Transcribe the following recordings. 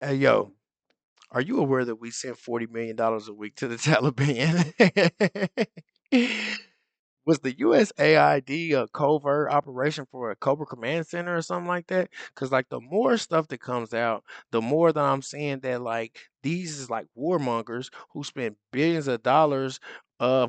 Hey, yo, are you aware that we send $40 million a week to the Taliban? Was the USAID a covert operation for a Cobra Command Center or something like that? Because like the more stuff that comes out, the more that I'm seeing that like these is like warmongers who spend billions of dollars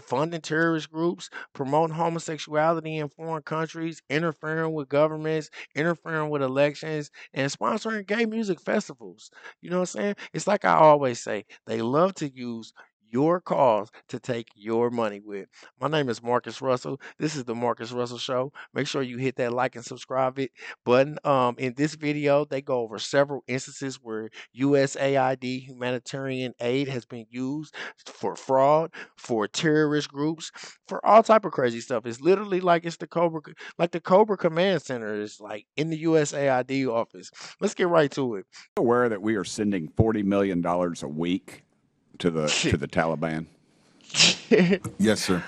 funding terrorist groups, promoting homosexuality in foreign countries, interfering with governments, interfering with elections, and sponsoring gay music festivals. You know what I'm saying? It's like I always say, they love to use your cause to take your money with. My name is Marcus Russell. This is the Marcus Russell Show. Make sure you hit that like and subscribe it button. In this video, they go over several instances where USAID humanitarian aid has been used for fraud, for terrorist groups, for all type of crazy stuff. It's literally like it's the Cobra, like the Cobra Command Center is like in the USAID office. Let's get right to it. Aware that we are sending $40 million a week to the Taliban? Yes, sir.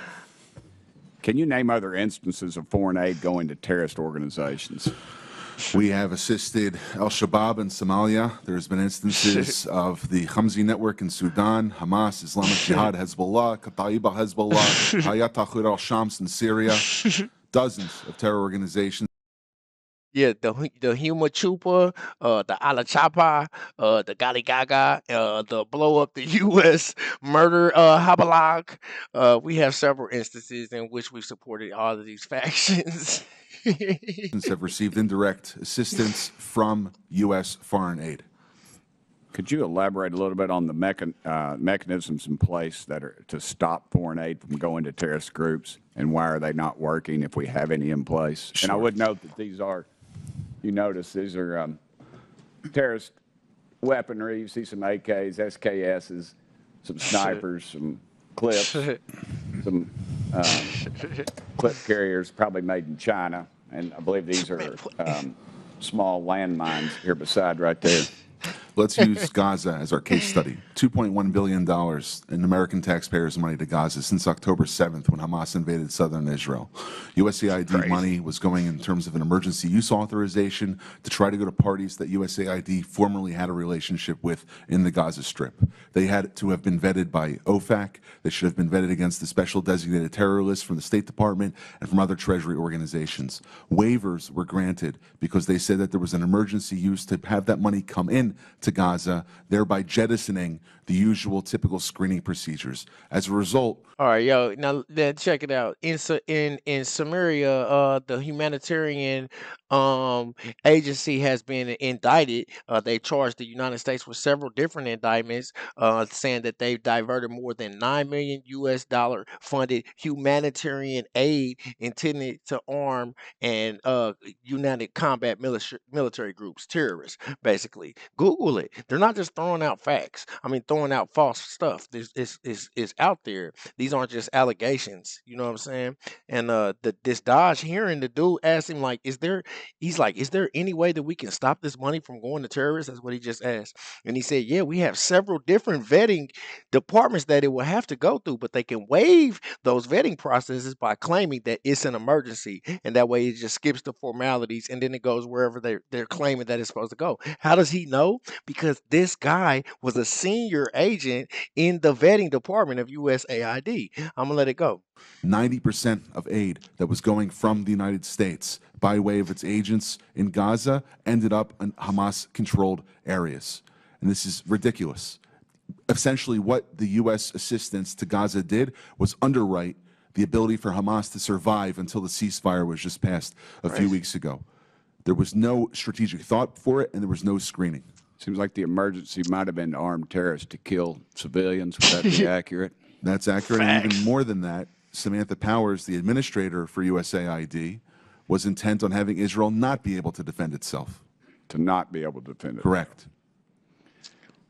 Can you name other instances of foreign aid going to terrorist organizations? We have assisted al-Shabaab in Somalia. There's been instances of the Hamzi network in Sudan, Hamas, Islamic Jihad, Hezbollah, Kata'iba Hezbollah, Hayat Tahrir al-Shams in Syria, dozens of terror organizations. Yeah, the Huma Chupa, the Ala Chapa, the Gali Gaga, the blow up the U.S. murder Habalak. We have several instances in which we've supported all of these factions. have received indirect assistance from U.S. foreign aid. Could you elaborate a little bit on the mechanisms in place that are to stop foreign aid from going to terrorist groups, and why are they not working if we have any in place? Sure. And I would note that these are, you notice, these are terrorist weaponry. You see some AKs, SKSs, some snipers, some clips, some clip carriers, probably made in China. And I believe these are small landmines here beside right there. Let's use Gaza as our case study. $2.1 billion in American taxpayers' money to Gaza since October 7th when Hamas invaded southern Israel. USAID money was going in terms of an emergency use authorization to try to go to parties that USAID formerly had a relationship with in the Gaza Strip. They had to have been vetted by OFAC. They should have been vetted against the special designated terror list from the State Department and from other Treasury organizations. Waivers were granted because they said that there was an emergency use to have that money come in to Gaza, thereby jettisoning the usual typical screening procedures. As a result, All right, yo, now then check it out. In Samaria, the humanitarian agency has been indicted. They charged the United States with several different indictments, saying that they've diverted more than $9 million US funded humanitarian aid intended to arm and united combat military groups, terrorists, basically. Google it. They're not just throwing out facts. I mean, throwing out false stuff. This is out there. These aren't just allegations. You know what I'm saying? And this Dodge hearing, the dude asked him like, he's like, is there any way that we can stop this money from going to terrorists? That's what he just asked. And he said, yeah, we have several different vetting departments that it will have to go through, but they can waive those vetting processes by claiming that it's an emergency. And that way it just skips the formalities and then it goes wherever they're claiming that it's supposed to go. How does he know? Because this guy was a senior agent in the vetting department of USAID. I'm gonna let it go. 90% of aid that was going from the United States by way of its agents in Gaza ended up in Hamas-controlled areas. And this is ridiculous. Essentially, what the U.S. assistance to Gaza did was underwrite the ability for Hamas to survive until the ceasefire was just passed a few weeks ago. There was no strategic thought for it, and there was no screening. Seems like the emergency might have been armed terrorists to kill civilians. Would that be accurate? That's accurate. And even more than that, Samantha Powers, the administrator for USAID, was intent on having Israel not be able to defend itself. To not be able to defend it. Correct.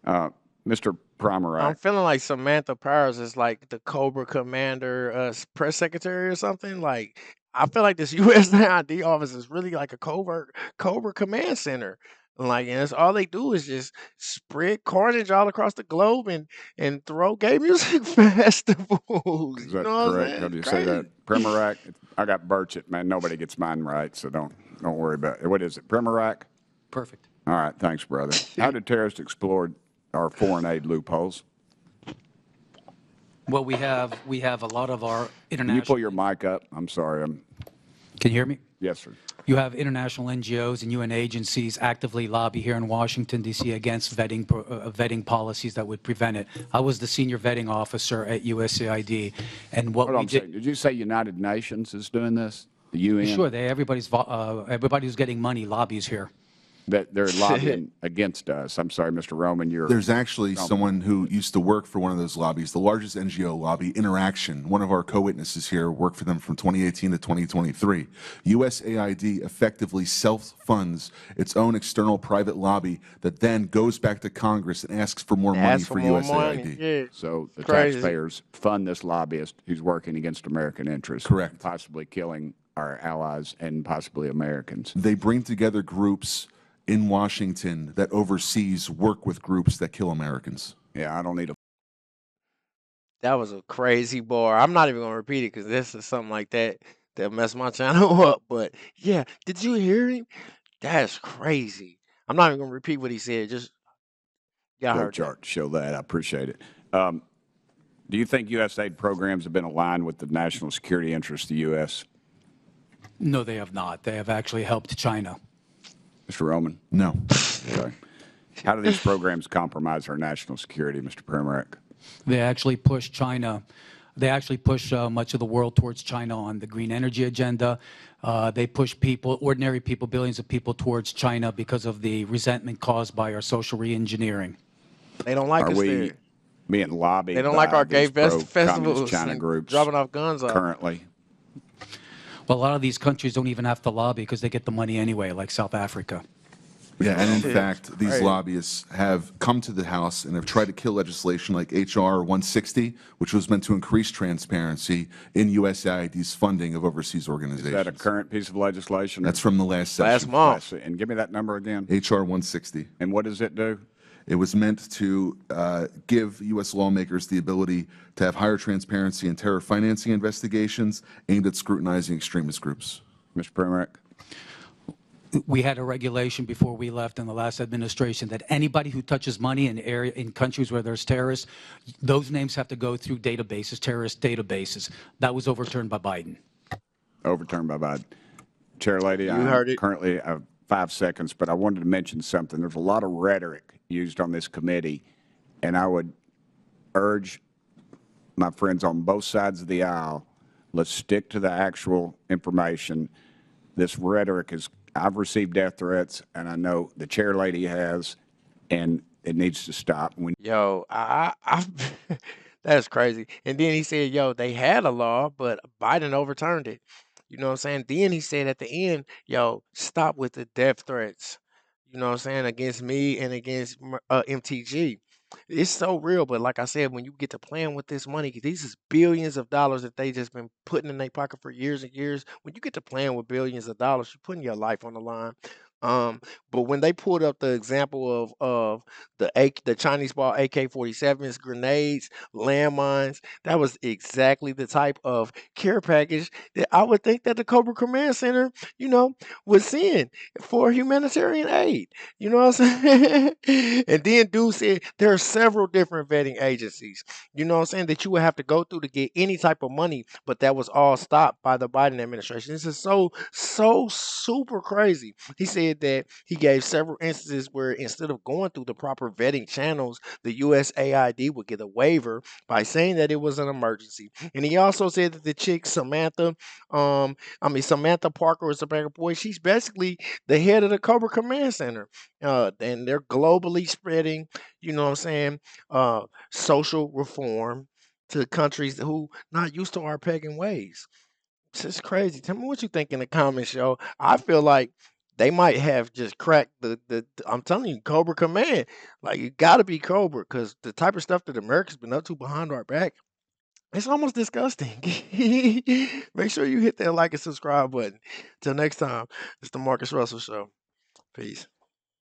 Mr. Primer, I'm feeling like Samantha Powers is like the Cobra Commander press secretary or something. Like I feel like this USAID office is really like a covert Cobra Command Center. Like, and that's all they do is just spread carnage all across the globe and throw gay music festivals. Is You that know what I'm correct? saying? How do you It's say that? crazy. Primorac? I got Birchett, man. Nobody gets mine right, so don't worry about it. What is it? Primorac? Perfect. All right, thanks, brother. How do terrorists exploit our foreign aid loopholes? Well, we have a lot of our Can you pull international. your mic up? I'm sorry. Can you hear me? Yes, sir. You have international NGOs and UN agencies actively lobby here in Washington, D.C. against vetting policies that would prevent it. I was the senior vetting officer at USAID, and what Hold on we a second. Did you say United Nations is doing this? The UN? sure, everybody who's getting money lobbies here. That they're lobbying against us. I'm sorry, Mr. Roman. There's actually someone who used to work for one of those lobbies, the largest NGO lobby, Interaction. One of our co-witnesses here worked for them from 2018 to 2023. USAID effectively self-funds its own external private lobby that then goes back to Congress and asks for more money Ask for for more USAID. money. Yeah. So the Crazy. taxpayers fund this lobbyist who's working against American interests. Correct. Possibly killing our allies and possibly Americans. They bring together groups in Washington that overseas work with groups that kill Americans. Yeah, I don't need a. That was a crazy bar. I'm not even gonna repeat it because this is something like that that messed my channel up. But yeah, did you hear him? That's crazy. I'm not even gonna repeat what he said. Just y'all Flow heard that. chart to show that. I appreciate it. Do you think USAID programs have been aligned with the national security interests of the U.S.? No, they have not. They have actually helped China. Mr. Roman? No. Okay. How do these programs compromise our national security, Mr. Premack? They actually push China. They actually push much of the world towards China on the green energy agenda. They push people, ordinary people, billions of people towards China because of the resentment caused by our social reengineering. They don't like Are us we there. being lobbied They don't by like our gay these pro-communist festivals China and groups dropping off guns off. currently? Well, a lot of these countries don't even have to lobby because they get the money anyway, like South Africa. Yeah, and in Shit, fact, these crazy. lobbyists have come to the House and have tried to kill legislation like H.R. 160, which was meant to increase transparency in USAID's funding of overseas organizations. Is that a current piece of legislation? That's from the last Last session. month. And give me that number again. H.R. 160. And what does it do? It was meant to give U.S. lawmakers the ability to have higher transparency in terror financing investigations aimed at scrutinizing extremist groups. Mr. Premack? We had a regulation before we left in the last administration that anybody who touches money in countries where there's terrorists, those names have to go through databases, terrorist databases. That was overturned by Biden. Overturned by Biden. Chair Lady, I heard it. currently have 5 seconds, but I wanted to mention something. There's a lot of rhetoric used on this committee, and I would urge my friends on both sides of the aisle, let's stick to the actual information. This rhetoric is, I've received death threats, and I know the chair lady has, and it needs to stop. Yo, that's crazy. And then he said, yo, they had a law, but Biden overturned it. You know what I'm saying? Then he said at the end, yo, stop with the death threats. You know what I'm saying? Against me and against MTG. It's so real, but like I said, when you get to playing with this money, 'cause these is billions of dollars that they just been putting in their pocket for years and years. When you get to playing with billions of dollars, you're putting your life on the line. Um, but when they pulled up the example of the Chinese bought AK-47s, grenades, landmines, that was exactly the type of care package that I would think that the Cobra Command Center, was seeing for humanitarian aid. You know what I'm saying? And then dude said there are several different vetting agencies, you know what I'm saying, that you would have to go through to get any type of money, but that was all stopped by the Biden administration. This is so super crazy. He said that he gave several instances where instead of going through the proper vetting channels, the USAID would get a waiver by saying that it was an emergency. And he also said that the chick Samantha Parker or Samantha Boy, she's basically the head of the Cobra Command Center. And they're globally spreading, you know what I'm saying, social reform to countries who not used to our pagan ways. It's just crazy. Tell me what you think in the comments, yo. I feel like they might have just cracked I'm telling you, Cobra Command. Like, you gotta be Cobra, because the type of stuff that America's been up to behind our back, it's almost disgusting. Make sure you hit that like and subscribe button. Till next time, it's the Marcus Russell Show. Peace.